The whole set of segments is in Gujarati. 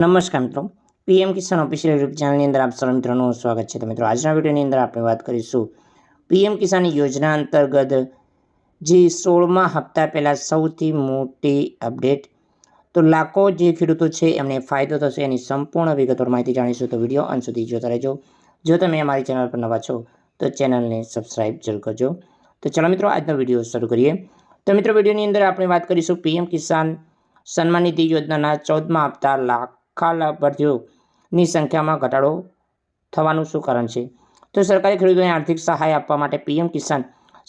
નમસ્કાર મિત્રો, પીએમ કિસાન ઓફિશિયલ યુટ્યુબ ચેનલની અંદર આપ સર્વ મિત્રોનું સ્વાગત છે। તો મિત્રો, આજના વિડીયોની અંદર આપણે વાત કરીશું પીએમ કિસાન યોજના અંતર્ગત જે 16મા હપ્તા પહેલાં સૌથી મોટી અપડેટ, તો લાખો જે ખેડૂતો છે એમને ફાયદો થશે એની સંપૂર્ણ વિગતવાર માહિતી જાણીશું। તો વિડીયો અંત સુધી જોતા રહેજો। જો તમે અમારી ચેનલ પર નવા છો તો ચેનલને સબસ્ક્રાઈબ જરૂર કરજો। તો ચાલો મિત્રો, આજનો વિડીયો શરૂ કરીએ। તો મિત્રો, વિડીયોની અંદર આપણે વાત કરીશું પીએમ કિસાન સન્માન નિધિ યોજનાના 14મા હપ્તા લાખા લાભાર્થીઓની સંખ્યામાં ઘટાડો થવાનું શું કારણ છે? તો સરકારે ખેડૂતોને આર્થિક સહાય આપવા માટે પીએમ કિસાન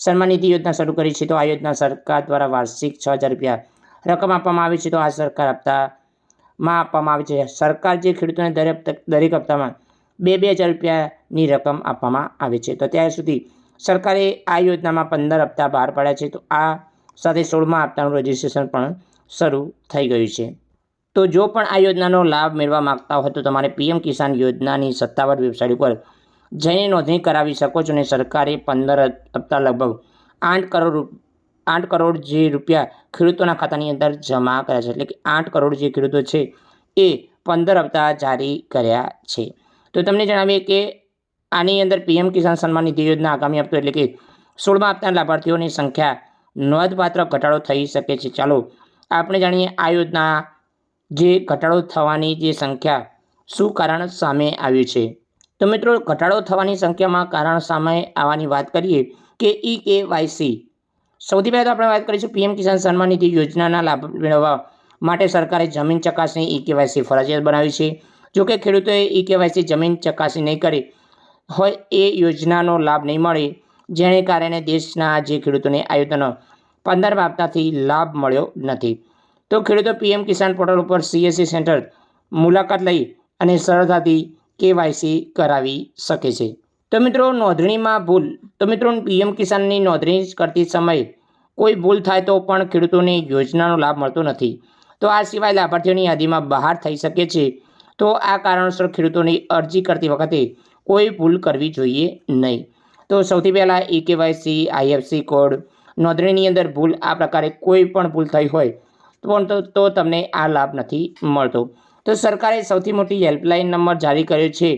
સન્માન નિધિ યોજના શરૂ કરી છે। તો આ યોજના સરકાર દ્વારા વાર્ષિક 6,000 રૂપિયા રકમ આપવામાં આવે છે। તો આ સરકાર હપ્તામાં આપવામાં આવે છે। સરકાર જે ખેડૂતોને દરેક હપ્તામાં 2,000 રૂપિયાની રકમ આપવામાં આવે છે। તો ત્યાર સુધી સરકારે આ યોજનામાં 15 હપ્તા બહાર પાડ્યા છે। તો આ સાથે 16મા હપ્તાનું રજિસ્ટ્રેશન પણ શરૂ થઈ ગયું છે। તો જો પણ આ યોજનાનો લાભ મેળવવા માંગતા હોય તો તમારે પીએમ કિસાન યોજનાની સત્તાવાર વેબસાઇટ ઉપર જઈને નોંધણી કરાવી શકો છો। અને સરકારે 15 હપ્તા લગભગ 8 કરોડ જે રૂપિયા ખેડૂતોના ખાતાની અંદર જમા કર્યા છે। એટલે કે 8 કરોડ જે ખેડૂતો છે એ 15 હપ્તા જારી કર્યા છે। તો તમને જણાવીએ કે આની અંદર પીએમ કિસાન સન્માન નિધિ યોજના આગામી હપ્તો એટલે કે 16મા હપ્તાના લાભાર્થીઓની સંખ્યા નોંધપાત્ર ઘટાડો થઈ શકે છે। ચાલો આપણે જાણીએ આ યોજના જે ઘટાડો થવાની જે સંખ્યા શું કારણ સામે આવ્યું છે। તો મિત્રો, ઘટાડો થવાની સંખ્યામાં કારણ સામે આવવાની વાત કરીએ કે KYC। સૌથી પહેલાં તો આપણે વાત કરીશું પીએમ કિસાન સન્માન નિધિ યોજનાના લાભ મેળવવા માટે સરકારે જમીન ચકાસણી KYC ફરજિયાત બનાવી છે। જોકે ખેડૂતોએ KYC જમીન ચકાસણી નહીં કરી હોય એ યોજનાનો લાભ નહીં મળે, જેને કારણે દેશના જે ખેડૂતોને આ યોજનાનો 15મા હપ્તાથી લાભ મળ્યો નથી। તો ખેડૂતો પીએમ કિસાન પોર્ટલ ઉપર CSC સેન્ટર મુલાકાત લઈ અને સરળતાથી KYC કરાવી શકે છે। તો મિત્રો, નોંધણીમાં ભૂલ। તો મિત્રો, પીએમ કિસાનની નોંધણી કરતી સમયે કોઈ ભૂલ થાય તો પણ ખેડૂતોને યોજનાનો લાભ મળતો નથી। તો આ સિવાય લાભાર્થીઓની યાદીમાં બહાર થઈ શકે છે। તો આ કારણસર ખેડૂતોની અરજી કરતી વખતે કોઈ ભૂલ કરવી જોઈએ નહીં। તો સૌથી પહેલાં KYC, IFSC કોડ, નોંધણીની અંદર ભૂલ, આ પ્રકારે કોઈ પણ ભૂલ થઈ હોય તો તમને આ લાભ નથી મળતો। તો સરકારે સૌથી મોટી હેલ્પલાઇન નંબર જારી કર્યો છે।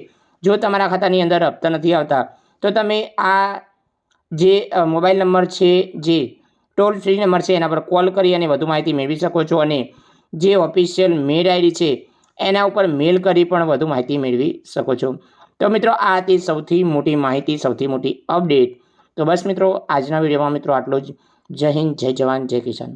જો તમારા ખાતાની અંદર હપ્તા નથી આવતા તો તમે આ જે મોબાઈલ નંબર છે, જે ટોલ ફ્રી નંબર છે, એના પર કોલ કરી અને વધુ માહિતી મેળવી શકો છો। અને જે ઓફિશિયલ મેલ ID છે એના ઉપર મેલ કરી પણ વધુ માહિતી મેળવી શકો છો। તો મિત્રો, આ હતી સૌથી મોટી માહિતી, સૌથી મોટી અપડેટ। તો બસ મિત્રો, આજના વિડીયોમાં મિત્રો આટલું જ। જય હિન્દ, જય જવાન, જય કિસાન।